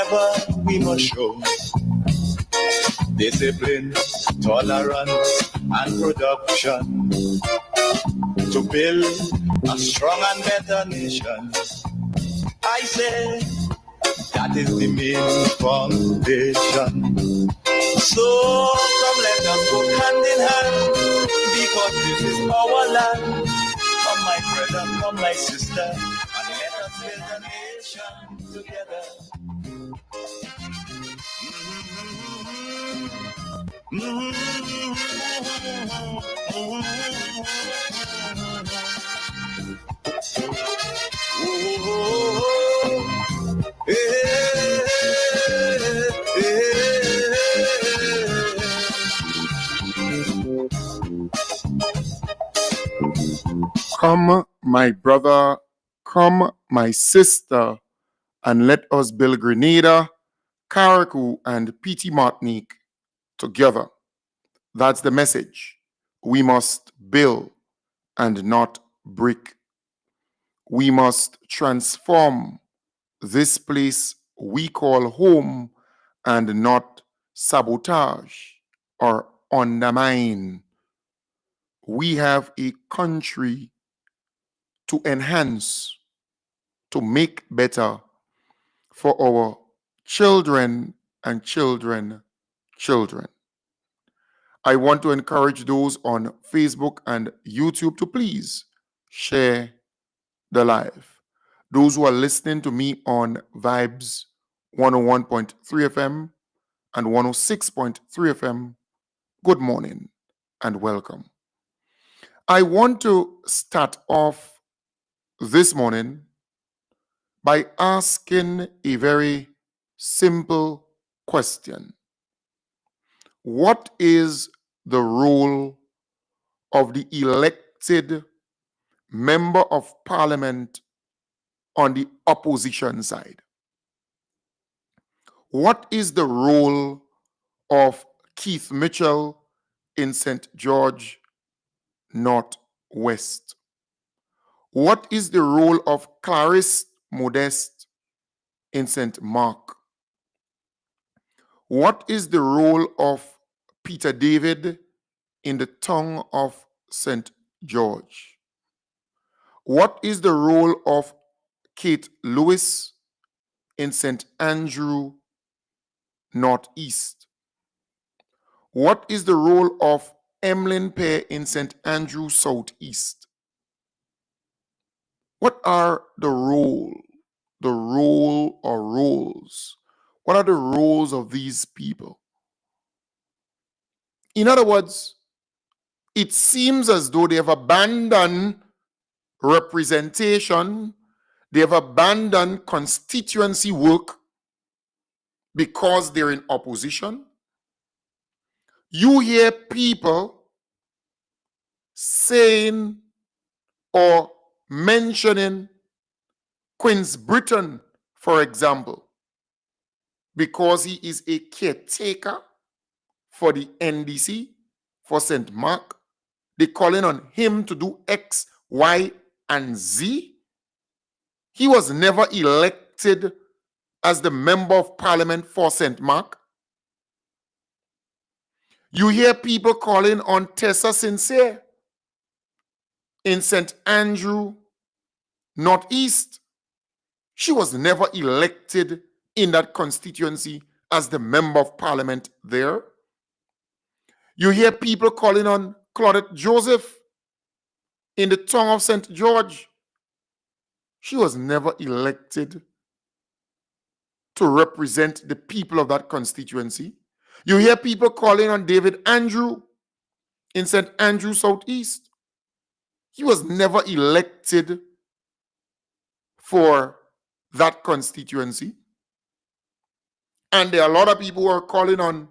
However, we must show discipline, tolerance, and production to build a strong and better nation. I say that is the main foundation. So come let us go hand in hand, because this is our land. Come my brother, come my sister, and let us build a nation together. Come, my brother, come, my sister, and let us build Grenada, Carriacou, and Petite Martinique together. That's the message. We must build and not break. We must transform this place we call home and not sabotage or undermine. We have a country to enhance, to make better for our children and children. I want to encourage those on Facebook and YouTube to please share the live. Those who are listening to me on Vibes 101.3 FM and 106.3 FM, good morning and welcome. I want to start off this morning by asking a very simple question. What is the role of the elected member of parliament on the opposition side? What is the role of Keith Mitchell in St. George Northwest? What is the role of Clarice Modeste in St. Mark? What is the role of Peter David in the town of St. George? What is the role of Kate Lewis in St. Andrew Northeast? What is the role of Emlyn Pear in St. Andrew Southeast? What are the roles? What are the roles of these people? In other words, it seems as though they have abandoned representation, they have abandoned constituency work because they're in opposition. You hear people saying or mentioning Queen's Britain, for example, because he is a caretaker for the NDC, for St. Mark. They're calling on him to do X, Y, and Z. He was never elected as the member of parliament for St. Mark. You hear people calling on Tessa Sincere in St. Andrew Northeast. She was never elected in that constituency as the member of parliament there. You hear people calling on Claudette Joseph in the town of St. George. She was never elected to represent the people of that constituency. You hear people calling on David Andrew in St. Andrew Southeast. He was never elected for that constituency. And there are a lot of people who are calling on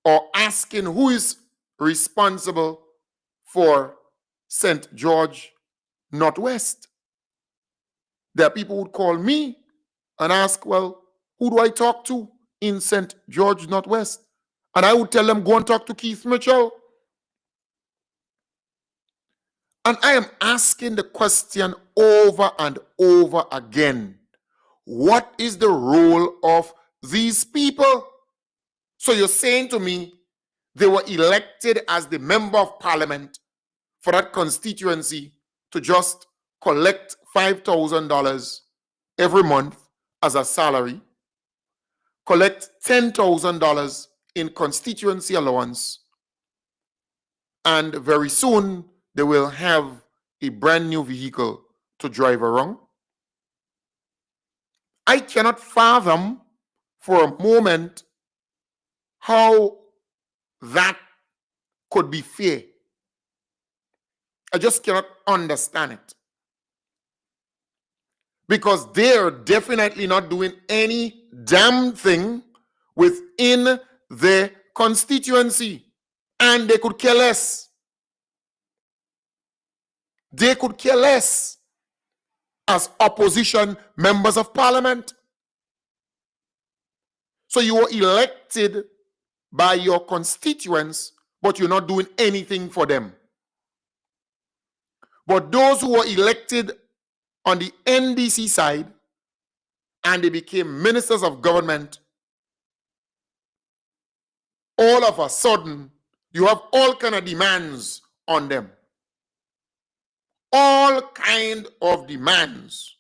or asking who is responsible for St. George Northwest. There are people who would call me and ask, well, who do I talk to in St. George Northwest? And I would tell them, go and talk to Keith Mitchell. And I am asking the question over and over again. What is the role of these people. So you're saying to me they were elected as the member of parliament for that constituency to just collect $5,000 every month as a salary, collect $10,000 in constituency allowance, and very soon they will have a brand new vehicle to drive around? I cannot fathom for a moment how that could be fair. I just cannot understand it. Because they're definitely not doing any damn thing within their constituency. And they could care less. They could care less as opposition members of parliament. So you were elected by your constituents, but you're not doing anything for them. But those who were elected on the NDC side and they became ministers of government, all of a sudden, you have all kind of demands on them. All kind of demands.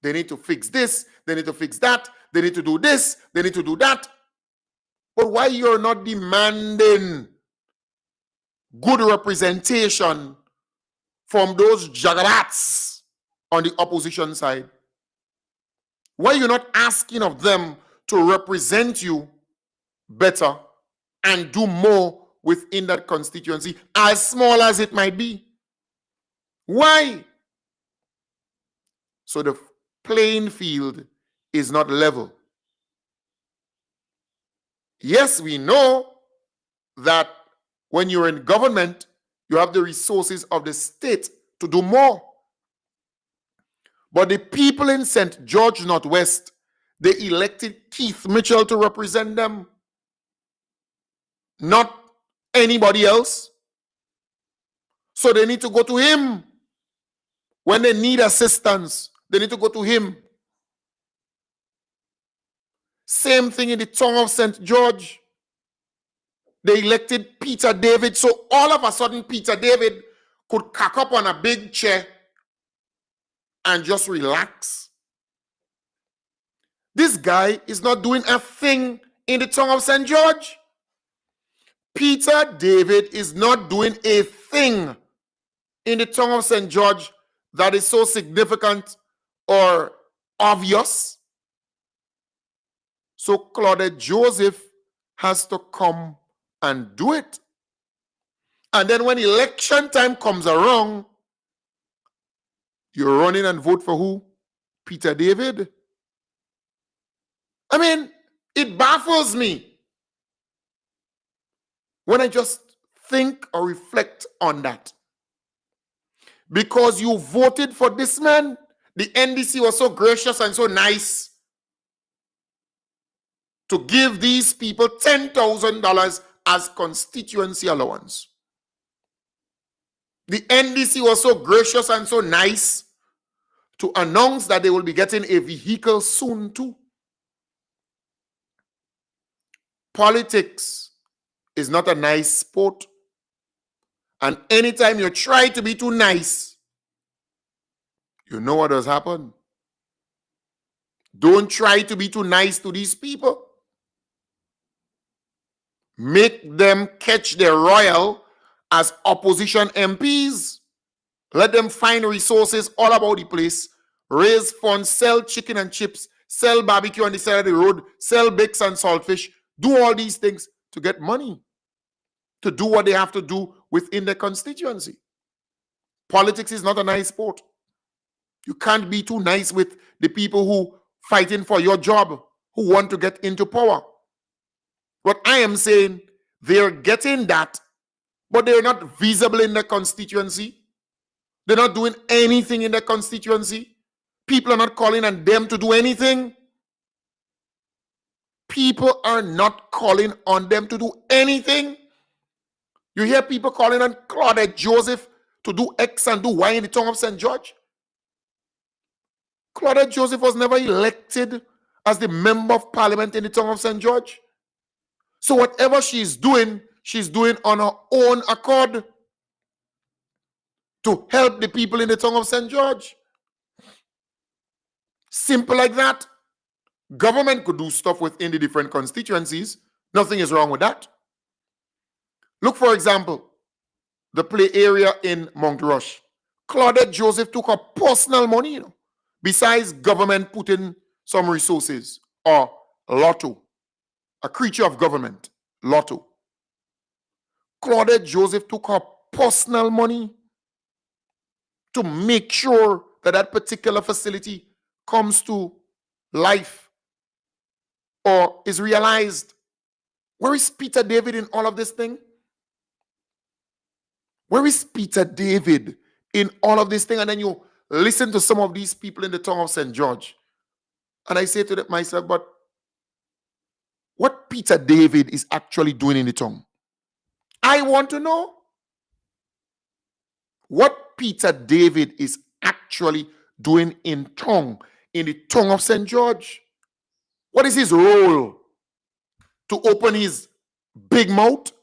They need to fix this, they need to fix that, they need to do this, they need to do that. But why you're not demanding good representation from those jaggarats on the opposition side? Why you're not asking of them to represent you better and do more within that constituency, as small as it might be? Why? So the playing field is not level. Yes, we know that when you're in government, you have the resources of the state to do more. But the people in St. George Northwest, they elected Keith Mitchell to represent them, not anybody else. So they need to go to him. When they need assistance, they need to go to him. Same thing in the town of St. George. They elected Peter David. So all of a sudden, Peter David could cock up on a big chair and just relax. This guy is not doing a thing in the town of St. George. Peter David is not doing a thing in the town of St. George that is so significant or obvious. So Claudette Joseph has to come and do it. And then when election time comes around, you're running and vote for who? Peter David. I mean, it baffles me when I just think or reflect on that. Because you voted for this man. The NDC was so gracious and so nice to give these people $10,000 as constituency allowance. The NDC was so gracious and so nice to announce that they will be getting a vehicle soon too. Politics is not a nice sport. And anytime you try to be too nice, you know what has happened. Don't try to be too nice to these people. Make them catch their royal as opposition MPs. Let them find resources all about the place. Raise funds, sell chicken and chips, sell barbecue on the side of the road, sell bakes and saltfish. Do all these things to get money, to do what they have to do within their constituency. Politics is not a nice sport. You can't be too nice with the people who fighting for your job, who want to get into power. What I am saying, they're getting that, but they're not visible in the constituency. They're not doing anything in the constituency. People are not calling on them to do anything. People are not calling on them to do anything. You hear people calling on Claudette Joseph to do X and do Y in the town of St. George. Claudette Joseph was never elected as the member of parliament in the town of St. George. So whatever she's doing on her own accord to help the people in the town of St. George. Simple like that. Government could do stuff within the different constituencies. Nothing is wrong with that. Look, for example, the play area in Montrush. Claudette Joseph took her personal money, besides government putting some resources, or Lotto, a creature of government, Lotto. Claudette Joseph took her personal money to make sure that that particular facility comes to life or is realized. Where is Peter David in all of this thing? Where is Peter David in all of this thing? And then you listen to some of these people in the town of St. George. And I say to myself, but what Peter David is actually doing in the town? I want to know what Peter David is actually doing in the town of St. George. What is his role? To open his big mouth?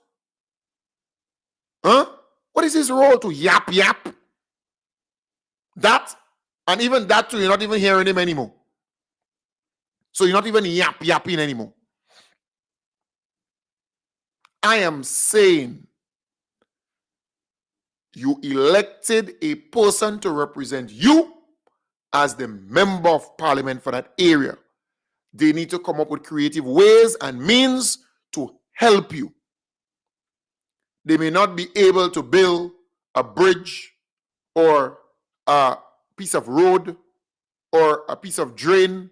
Huh? What is his role? To yap? That, and even that too, you're not even hearing him anymore. So you're not even yapping anymore. I am saying you elected a person to represent you as the member of parliament for that area. They need to come up with creative ways and means to help you. They may not be able to build a bridge or a piece of road or a piece of drain,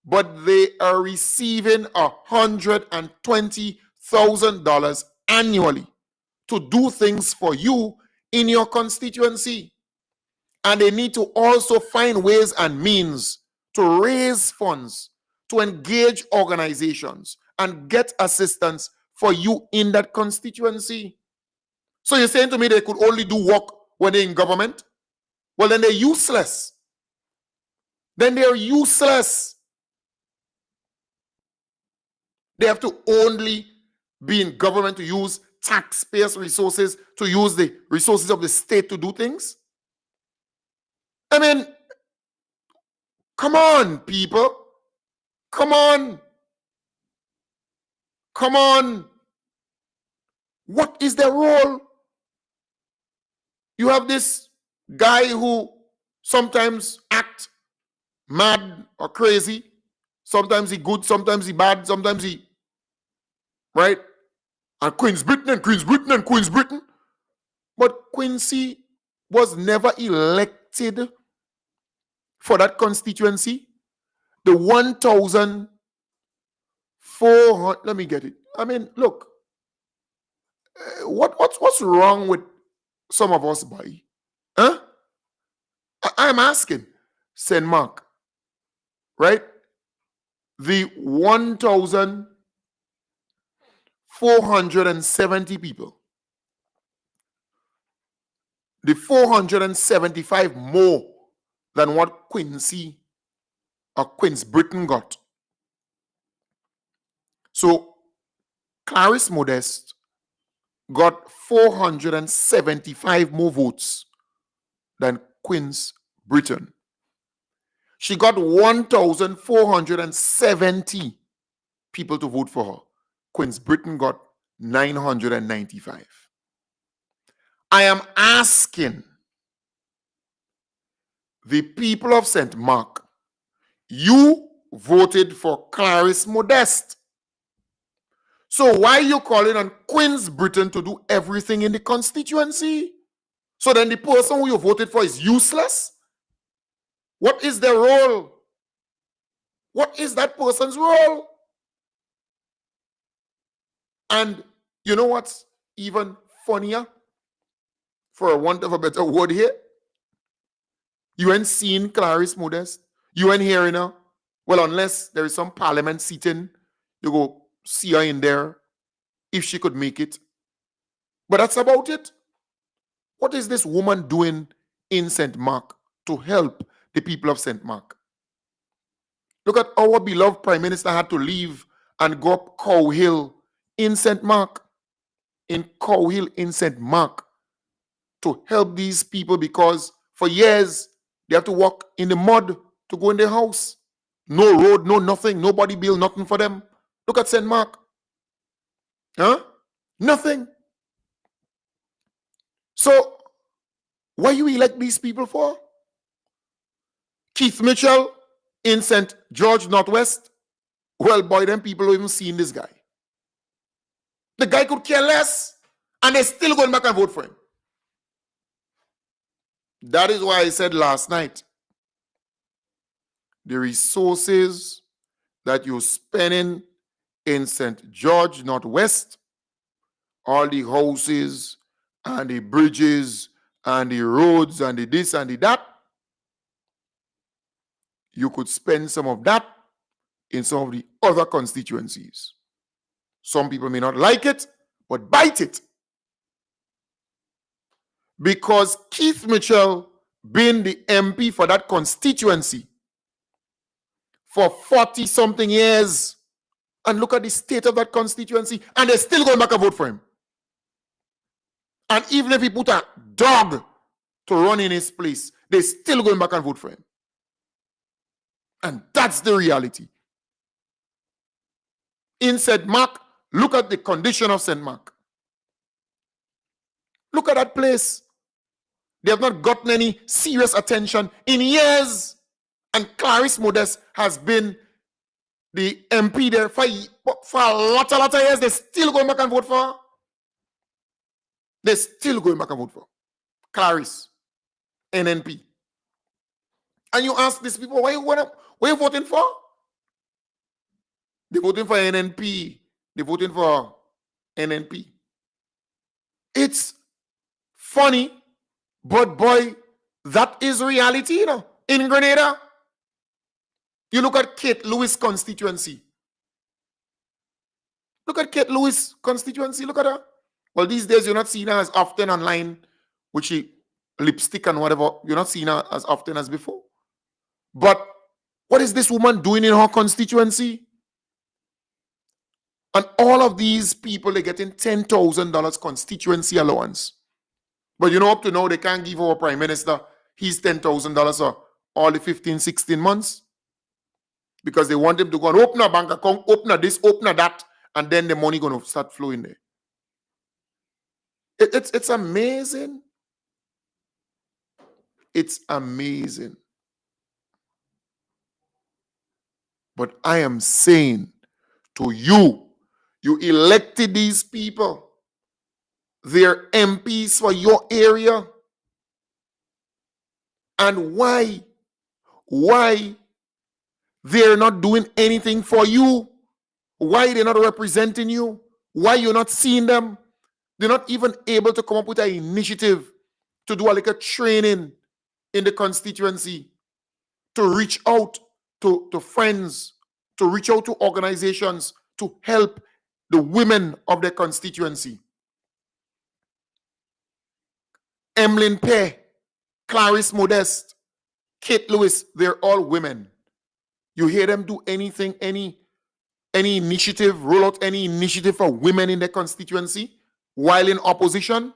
but they are receiving $120,000 annually to do things for you in your constituency. And they need to also find ways and means to raise funds, to engage organizations and get assistance for you in that constituency. So you're saying to me they could only do work when they're in government? Well, then they're useless. Then they're useless. They have to only be in government to use taxpayers' resources, to use the resources of the state to do things. I mean, come on, people. Come on. Come on. What is their role? You have this guy who sometimes acts mad or crazy. Sometimes he good, sometimes he bad, sometimes he, right? And Queen's Britain. But Quincy was never elected for that constituency. The 1,400, let me get it. I mean, look, what's wrong with some of us, boy? Huh? I'm asking. St. Mark, right? The 1,470 people. The 475 more than what Quincy or Queen's Britain got. So Clarice Modeste got 475 more votes than Queen's Britain. She got 1,470 people to vote for her. Queen's Britain got 995. I am asking the people of St. Mark, you voted for Clarice Modeste. So why are you calling on Queen's Britain to do everything in the constituency? So then the person who you voted for is useless? What is their role? What is that person's role? And you know what's even funnier? For a want of a better word here, you ain't seen Clarice Modeste. You ain't hearing her. Well, unless there is some parliament sitting, you go see her in there if she could make it. But that's about it. What is this woman doing in St. Mark to help the people of St. Mark? Look at our beloved Prime Minister had to leave and go up Cow Hill in St. Mark, in St. Mark, to help these people because for years they have to walk in the mud to go in their house. No road, no nothing, nobody build nothing for them. Look at St. Mark. Huh? Nothing. So, what you elect these people for? Keith Mitchell in St. George Northwest. Well, boy, them people don't even seen this guy. The guy could care less, and they're still going back and vote for him. That is why I said last night, the resources that you're spending in St. George Northwest, all the houses and the bridges and the roads and the this and the that, you could spend some of that in some of the other constituencies. Some people may not like it, but bite it. Because Keith Mitchell been the MP for that constituency for 40-something years. And look at the state of that constituency, and they're still going back and vote for him. And even if he put a dog to run in his place, they're still going back and vote for him. And that's the reality. In St. Mark, look at the condition of St. Mark. Look at that place. They have not gotten any serious attention in years. And Clarice Modest has been the MP there for a lot of years. They're still going back and vote for her. They're still going back and vote for her. Clarice, NNP. And you ask these people, what are you voting for? They're voting for NNP. They're voting for NNP. It's funny, but boy, that is reality, you know. In Grenada, you look at Kate Lewis constituency. Look at Kate Lewis constituency. Look at her. Well, these days you're not seeing her as often online with she lipstick and whatever. You're not seeing her as often as before. But what is this woman doing in her constituency? And all of these people, they're getting $10,000 constituency allowance. But you know, up to now, they can't give our Prime Minister his $10,000 for all the 15, 16 months. Because they want him to go and open a bank account, open a this, open a that, and then the money going to start flowing there. It's amazing. It's amazing. But I am saying to you, you elected these people. They're MPs for your area. And why? Why they're not doing anything for you? Why they're not representing you? Why you're not seeing them? They're not even able to come up with an initiative to do a training in the constituency, to reach out to friends, to reach out to organizations, to help the women of their constituency. Emlyn Pear, Clarice Modest, Kate Lewis, they're all women. You hear them do anything, any initiative, roll out any initiative for women in their constituency while in opposition?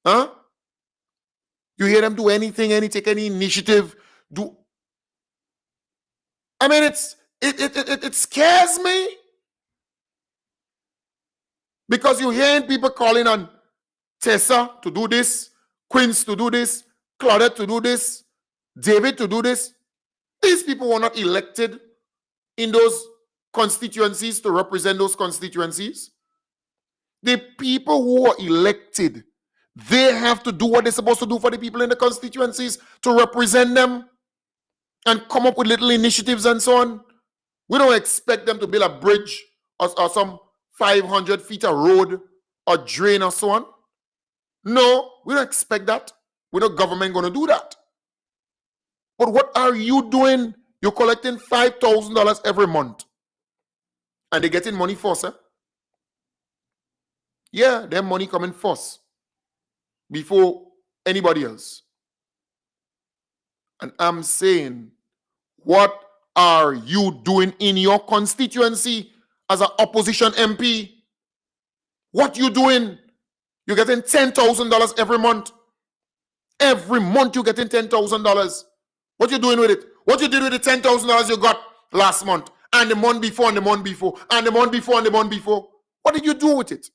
Huh? You hear them do anything, take any initiative, do. I mean, it scares me. Because you're hearing people calling on Tessa to do this, Quince to do this, Claudette to do this, David to do this. These people were not elected in those constituencies to represent those constituencies. The people who are elected, they have to do what they're supposed to do for the people in the constituencies to represent them and come up with little initiatives and so on. We don't expect them to build a bridge or some 500 feet of road or drain or so on. No, we don't expect that. We're not government going to do that. But what are you doing? You're collecting $5,000 every month. And they're getting money first, eh? Yeah, their money coming first before anybody else. And I'm saying, what are you doing in your constituency as an opposition MP? What you doing? You're getting $10,000 every month. Every month you're getting $10,000. What you doing with it? What you did with the $10,000 you got last month, and the month before, and the month before, and the month before, and the month before? What did you do with it?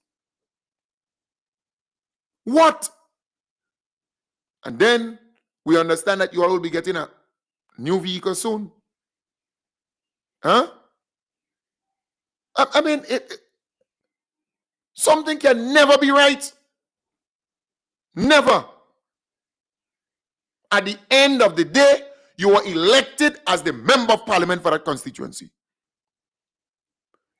What? And then we understand that you all will be getting a new vehicle soon. Huh? I mean, something can never be right. Never. At the end of the day, you were elected as the member of parliament for that constituency.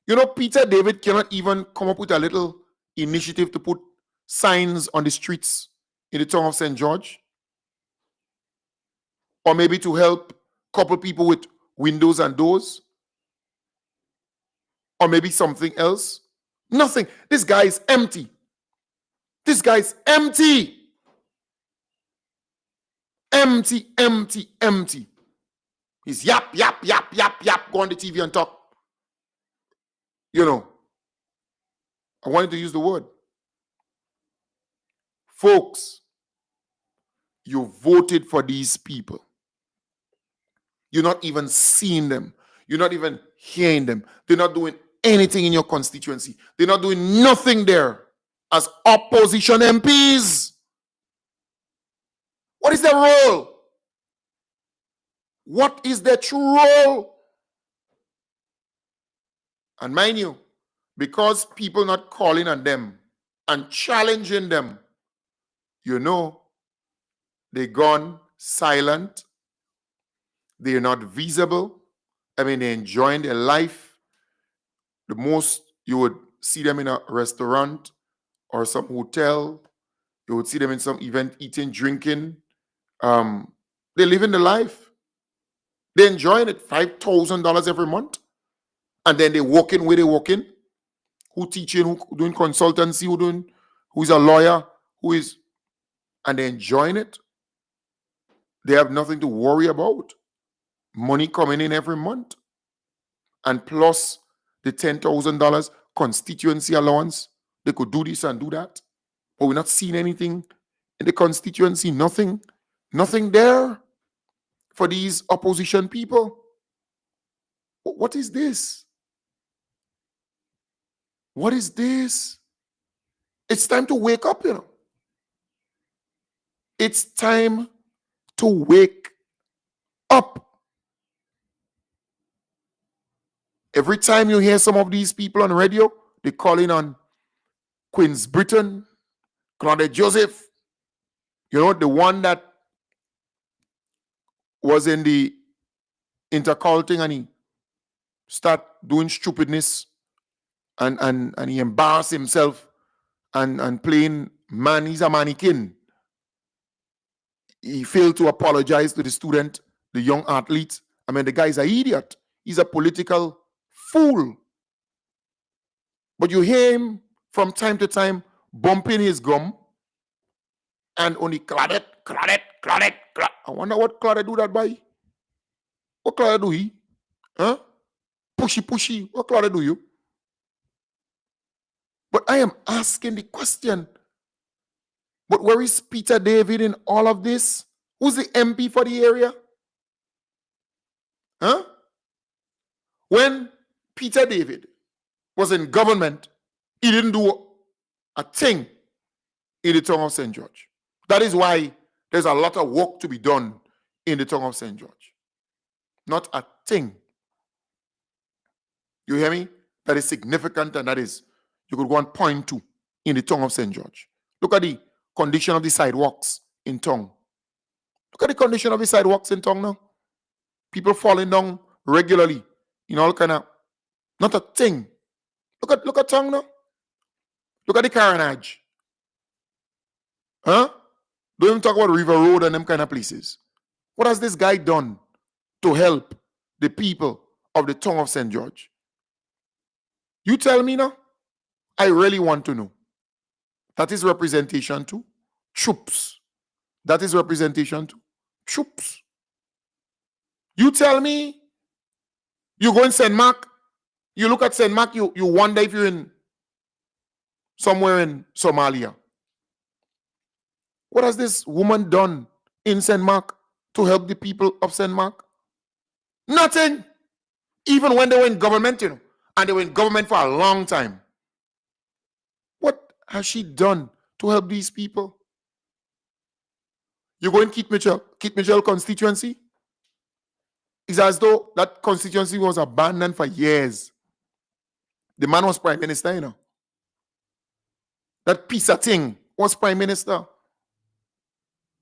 You know, Peter David cannot even come up with a little initiative to put signs on the streets in the town of St. George, or maybe to help couple people with windows and doors, or maybe something else. Nothing. This guy is empty. This guy is empty. Empty, empty, empty. He's yap, yap, yap, yap, yap, go on the TV and talk. You know, I wanted to use the word. Folks, you voted for these people. You're not even seeing them. You're not even hearing them. They're not doing anything in your constituency. They're not doing nothing there as opposition MPs. What is their role? What is their true role? And mind you, because people not calling on them and challenging them, you know, they gone silent. They're not visible. I mean, they're enjoying their life. The most you would see them in a restaurant or some hotel. You would see them in some event eating, drinking. They're living the life. They're enjoying it. $5,000 every month. And then they walk in where they walk in. Who teaching, who doing consultancy, who's a lawyer, and they're enjoying it. They have nothing to worry about. Money coming in every month. And plus the $10,000 constituency allowance. They could do this and do that. But we're not seeing anything in the constituency. Nothing there for these opposition people. What is this? What is this? It's time to wake up, you know. It's time to wake up. Every time you hear some of these people on radio, they call in on Queen's Britain, Claudia Joseph, you know, the one that was in the interculting and he start doing stupidness and he embarrassed himself and playing man, he's a mannequin. He failed to apologize to the student, the young athlete. I mean, the guy is an idiot. He's a political fool. But you hear him from time to time bumping his gum and only Claudette. I wonder what Claudette do that by. What Claudette do he? Huh? Pushy. What Claudette do you? But I am asking the question, but where is Peter David in all of this? Who's the MP for the area? Huh? When Peter David was in government, he didn't do a thing in the town of St. George. That is why there's a lot of work to be done in the town of St. George. Not a thing. You hear me? That is significant, and that is, you could go and point to in the town of St. George. Look at the condition of the sidewalks in town. Look at the condition of the sidewalks in town now. People falling down regularly in all kind of, not a thing. Look at town now. Look at the carnage. Huh? Don't even talk about River Road and them kind of places. What has this guy done to help the people of the town of St. George? You tell me now. I really want to know. That is representation too. Troops. That is representation too. Troops. You tell me You go in St. Mark, you look at St. Mark, you wonder if you're in somewhere in Somalia. What has this woman done in St. Mark to help the people of St. Mark? Nothing. Even when they were in government, and they were in government for a long time. What has she done to help these people? You go in Keith Mitchell constituency? It's as though that constituency was abandoned for years. The man was prime minister, That piece of thing was prime minister.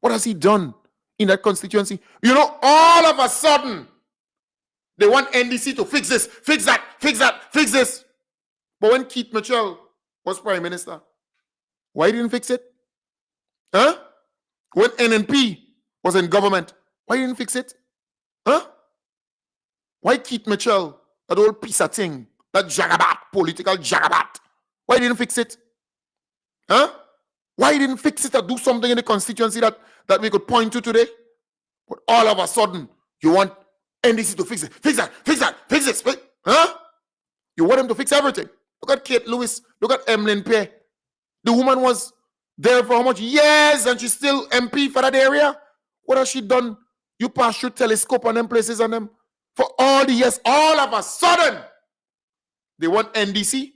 What has he done in that constituency? All of a sudden, they want NDC to fix this, fix that, fix that, fix this. But when Keith Mitchell was prime minister, why didn't fix it? Huh? When NNP was in government, why didn't fix it? Huh? Why Keith Mitchell, that old piece of thing, that jagabat, political jagabat, why didn't fix it? Huh? Why didn't fix it or do something in the constituency that we could point to today? But all of a sudden, you want NDC to fix it. Fix that, fix that, fix this. Huh? You want them to fix everything. Look at Kate Lewis. Look at Emlyn Pay. The woman was there for how much years and she's still MP for that area? What has she done? You pass through telescope on them places on them for all the years. All of a sudden, they want NDC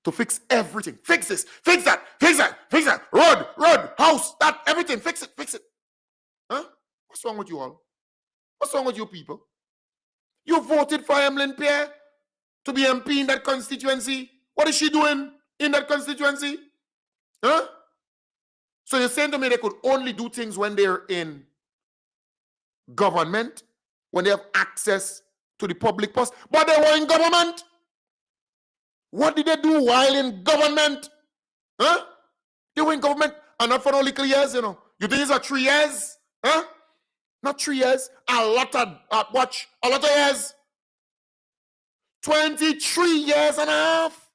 to fix everything. Fix this, fix that, fix that, fix that. Road, house, that, everything. Fix it, fix it. Huh? What's wrong with you all? What's wrong with you people? You voted for Emlyn Pierre to be MP in that constituency. What is she doing in that constituency? Huh? So you're saying to me they could only do things when they're in government, when they have access to the public purse, but they were in government. What did they do while in government? Huh? They were in government and not for no little years, You think it's 3 years? Huh? Not 3 years. A lot of years. 23 years and a half.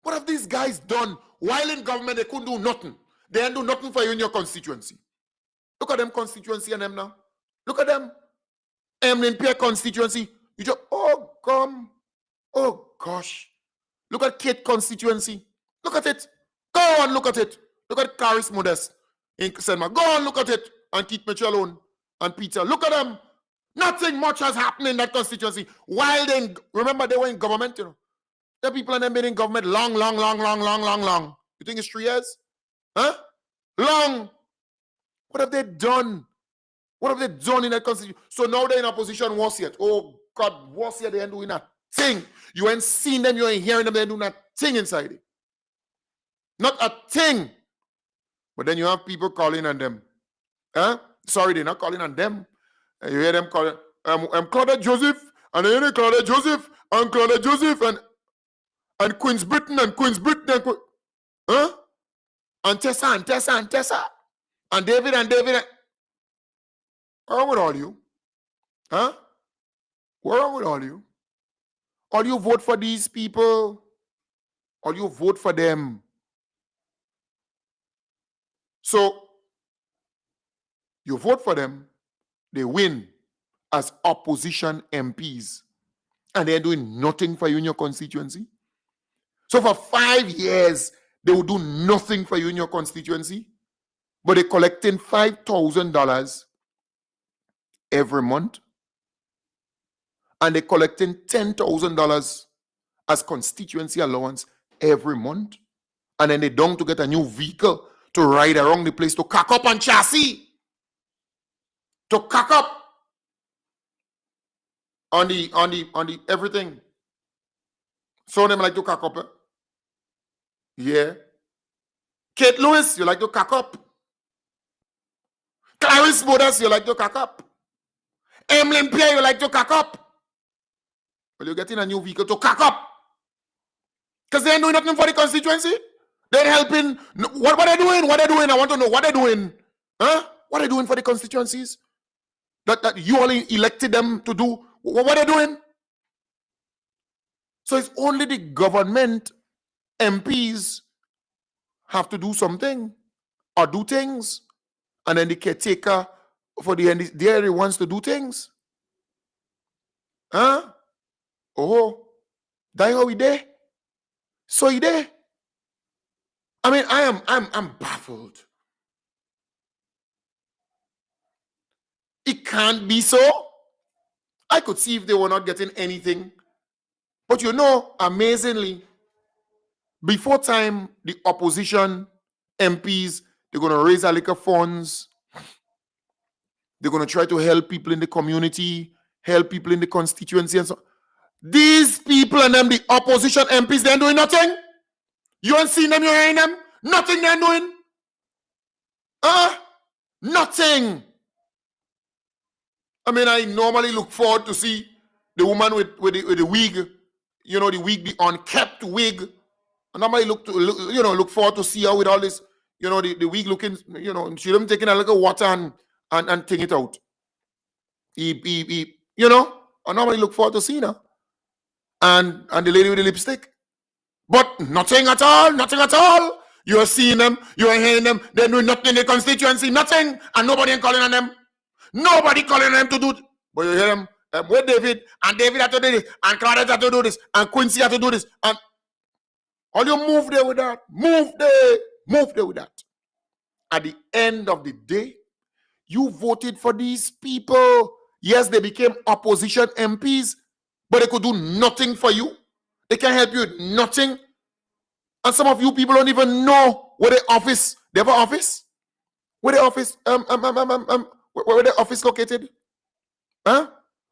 What have these guys done? While in government, they couldn't do nothing. They didn't do nothing for you in your constituency. Look at them constituency and them now. Look at them. Emlyn Pierre constituency. You just, oh, come. Oh, gosh. Look at Kate constituency. Look at it. Go on, look at it. Look at Caris Modest in St. Mark. Go on, look at it. And Keith Mitchell and Peter. Look at them. Nothing much has happened in that constituency. While remember, they were in government, The people and them been in government long. You think it's 3 years? Huh? Long. What have they done? What have they done in that constitution? So now they're in opposition, what's yet? Oh, God, what's yet? They ain't doing that thing. You ain't seen them, you ain't hearing them, they ain't doing that thing inside it. Not a thing. But then you have people calling on them. Huh? Sorry, they're not calling on them. You hear them calling, Claudette Joseph, and then Claudette Joseph, and Claudette Joseph, and Queen's Britain, and huh? And Tessa, and David, What's wrong with all you? Huh? What's wrong with all you? All you vote for these people, all you vote for them. So, you vote for them, they win as opposition MPs, and they're doing nothing for you in your constituency. So for 5 years, they will do nothing for you in your constituency, but they're collecting $5,000 every month, and they're collecting $10,000 as constituency allowance every month, and then they're down to get a new vehicle to ride around the place to cock up on chassis, to cock up on the everything. So them like to cock up. Yeah. Kate Lewis, you like to cock up. Clarice Bodas, you like to cock up. Emlyn Pierre, you like to cock up. Well, you're getting a new vehicle to cock up. Because they ain't doing nothing for the constituency. They're helping. What are they doing? What are they doing? I want to know what they're doing. Huh? What are they doing for the constituencies? That you all elected them to do. What are they doing? So it's only the government MPs have to do something or do things. And then the caretaker for the end, they're the ones to do things. Huh? Oh, that how we there? So he there? I mean, I'm baffled. It can't be so. I could see if they were not getting anything. But you know, amazingly, before time, the opposition MPs, they're going to raise a liquor funds. They're going to try to help people in the community, help people in the constituency and so on. These people and them, the opposition MPs, they're doing nothing. You ain't seen them, you ain't them. Nothing they're doing. Nothing. I mean, I normally look forward to see the woman with the wig, you know, the wig, the unkept wig. I normally look forward to see her with all this, you know, the wig looking, you know, she them taking a little water and take it out. You know, I normally look forward to seeing her. And the lady with the lipstick. But nothing at all, nothing at all. You're seeing them, you're hearing them, they're doing nothing in the constituency, nothing, and nobody ain't calling on them. Nobody calling on them to do it. But you hear them, with David, and David had to do this, and Claudette had to do this, and Quincy had to do this, and all you move there with that, move there with that. At the end of the day, you voted for these people. Yes, they became opposition MPs, but they could do nothing for you. They can help you with nothing. And some of you people don't even know where the office, they have an office? Where the office, where the office located? Huh?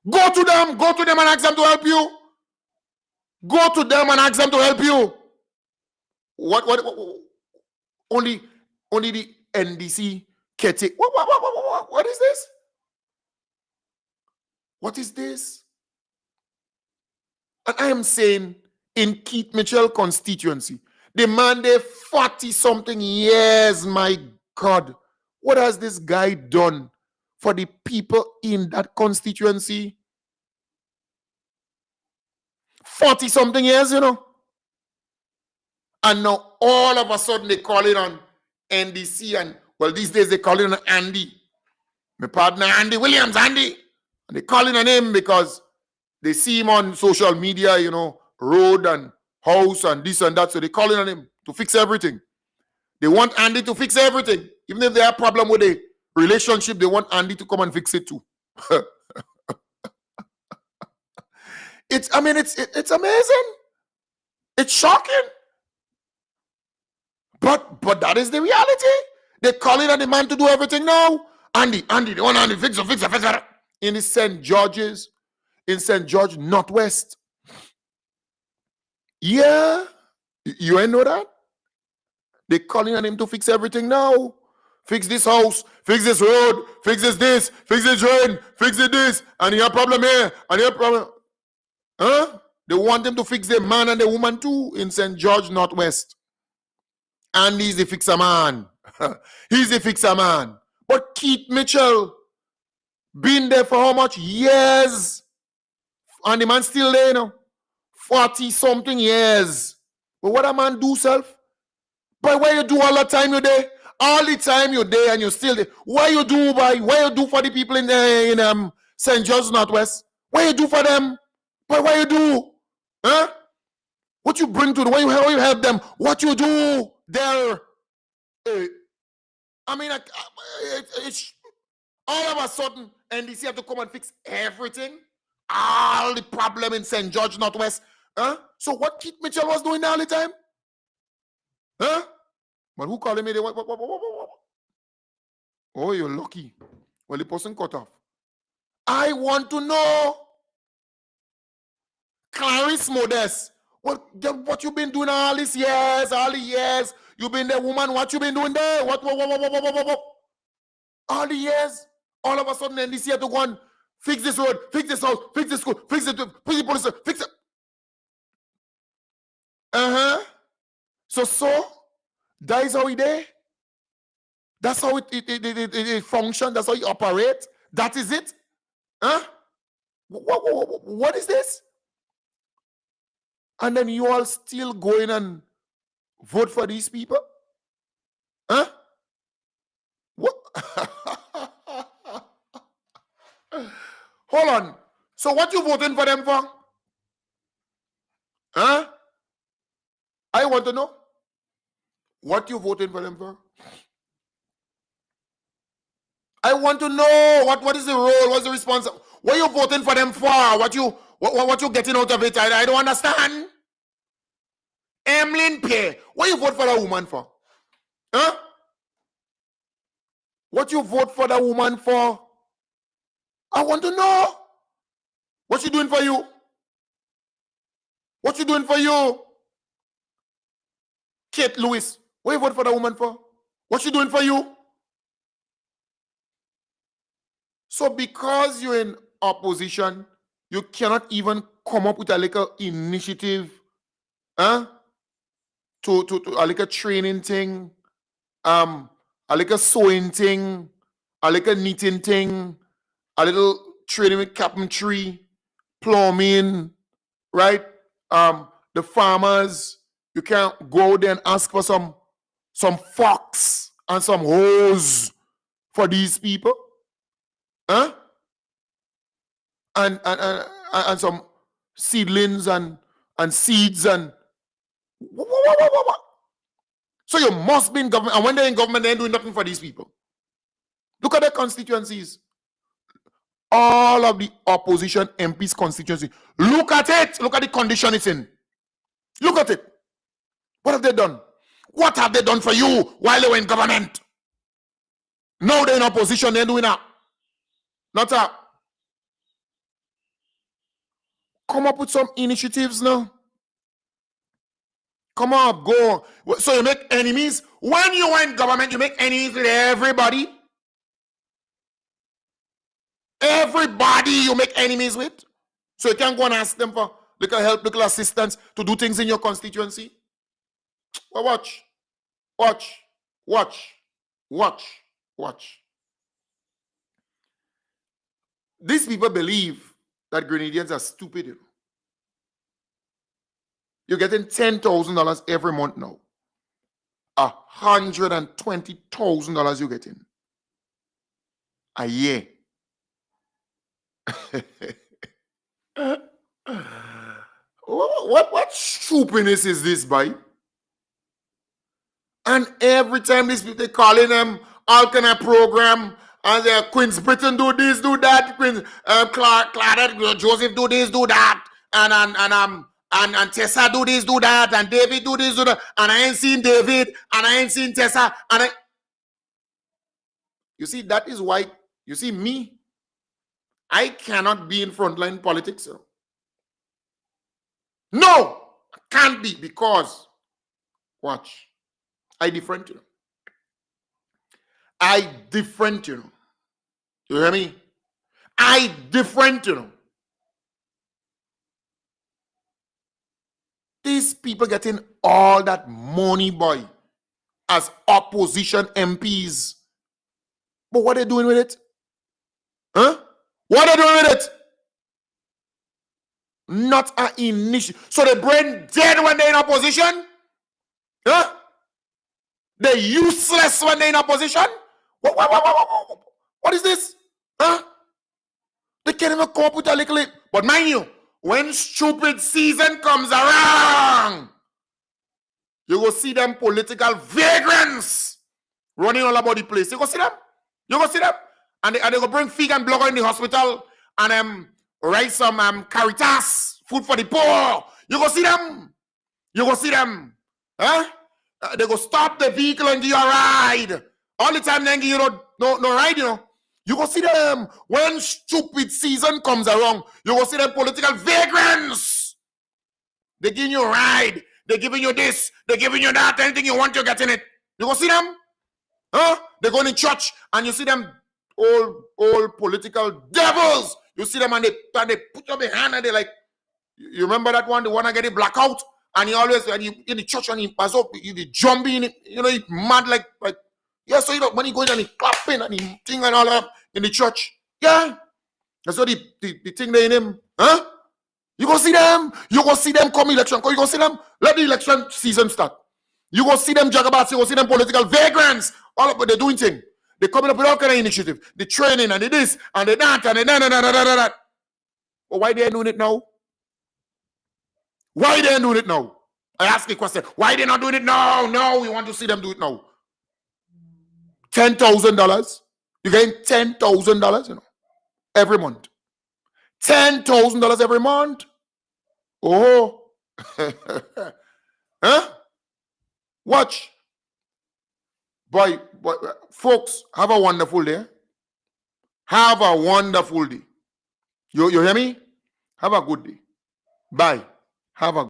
Go to them and ask them to help you. Go to them and ask them to help you. What only the NDC caretakers. What is this? What is this? And I am saying, in Keith Mitchell constituency, the man there 40-something years, my God. What has this guy done for the people in that constituency? 40-something years, you know. And now all of a sudden they call it on NDC, and well, these days they call it on Andy. My partner Andy Williams, Andy. And they call it on him because they see him on social media, you know, road and house and this and that. So they call it on him to fix everything. They want Andy to fix everything. Even if they have a problem with the relationship, they want Andy to come and fix it too. It's amazing. It's shocking. But that is the reality. They call it on the man to do everything now. Andy, they want Andy, fix it. In the St. George's, in St. George Northwest. Yeah. You ain't know that? They calling on him to fix everything now. Fix this house, fix this road, fix this, fix this drain, fix this, and you have problem here, and you have problem. Huh? They want him to fix the man and the woman too in St. George Northwest. And he's the fixer man. He's the fixer man. But Keith Mitchell, been there for how much? Years. And the man still there, you know. 40-something years. But what a man do, self? But why you do all the time you there? All the time you're there and you're still there. Why you do, boy? Why you do for the people in St. George Northwest? Why you do for them? But why you do? Huh? What you bring to them? Why you help them? What you do there? I mean, it's all of a sudden, NDC have to come and fix everything. All the problem in St. George Northwest. Huh? So what Keith Mitchell was doing all the time? Huh? But who calling me? What? Oh, you're lucky. Well, the person cut off. I want to know. Clarice Modest. What you been doing all these years? All the years. You been there, woman. What you been doing there? What? All the years. All of a sudden, NDC had to go and fix this road, fix this house, fix this school, fix the police, fix it. So that is how it is. That's how it functions. That's how it operates. That is it. Huh? What is this? And then you all still going and vote for these people? Huh? What? Hold on. So what you voting for them for? Huh? I want to know. What you voting for them for? I want to know what is the role, what's the response? What you voting for them for? What you getting out of it? I don't understand. Emlyn Pierre, what you vote for the woman for? Huh? What you vote for the woman for? I want to know. What she doing for you? What you doing for you? Kate Lewis, what you vote for the woman for? What she doing for you? So because you're in opposition, you cannot even come up with a little initiative, huh? To a little training thing, a little sewing thing, a little knitting thing, a little training with carpentry, plumbing, right? The farmers, you can't go there and ask for some forks and some hose for these people, huh? And some seedlings and seeds and what? So you must be in government, and when they're in government, they ain't doing nothing for these people. Look at their constituencies. All of the opposition MPs' constituency. Look at it. Look at the condition it's in. Look at it. What have they done? What have they done for you while they were in government? Now they're in opposition, they're doing that. Not that. Come up with some initiatives now. Come up, go. So you make enemies. When you are in government, you make enemies with everybody. Everybody you make enemies with. So you can't go and ask them for little help, little assistance to do things in your constituency. Well, watch. These people believe that Grenadians are stupid. You know? You're getting $10,000 every month now. $120,000 you're getting a year. What stupidness is this, boy? And every time these people, they calling them alternate program, and Queen's Britain do this, do that, Queen Claudette Joseph do this, do that, and Tessa do this, do that, and David do this, do that, and I ain't seen David, and I ain't seen Tessa, and you see, that is why, you see, me, I cannot be in frontline politics. No, I can't be, because, watch, I different, you know. I different, you know. You hear me? I different, you know. These people getting all that money, boy, as opposition MPs. But what are they doing with it? Huh? What are they doing with it? Not an initiative. So the brain dead when they're in opposition? Huh? They're useless when they're in opposition? What is this? Huh? They can't even come up with a little. But mind you, when stupid season comes around, you will see them political vagrants running all about the place. You go see them? You go see them? And they go bring fig and blogger in the hospital and write some Caritas, food for the poor. You go see them? You go see them? Huh? They go stop the vehicle and give you a ride. All the time they give you no ride, you know. You go see them. When stupid season comes around, you go see them political vagrants. They giving you a ride. They're giving you this. They're giving you that. Anything you want, you get in it. You go see them? Huh? They go in church and you see them old political devils. You see them and they put up their hand and they like, you remember that one, the one that get a blackout? And he always, and he in the church and he pass up, he jumping in it, you know, he mad like, yeah, so you know, when he goes and he clapping and he thing and all that in the church, yeah. That's what the thing there in him, huh? You go see them come election, you go see them, let the election season start. You go see them jagabats, you go see them political vagrants, all of what they're doing thing. They're coming up with all kind of initiative, the training and the this and the that and the that. But why they ain't doing it now? Why they ain't doing it now? I ask a question. Why they not doing it now? No, we want to see them do it now. $10,000. You're getting $10,000, every month. $10,000 every month. Oh. Huh? Watch. Boy, folks, have a wonderful day. Have a wonderful day. You hear me? Have a good day. Bye. Have a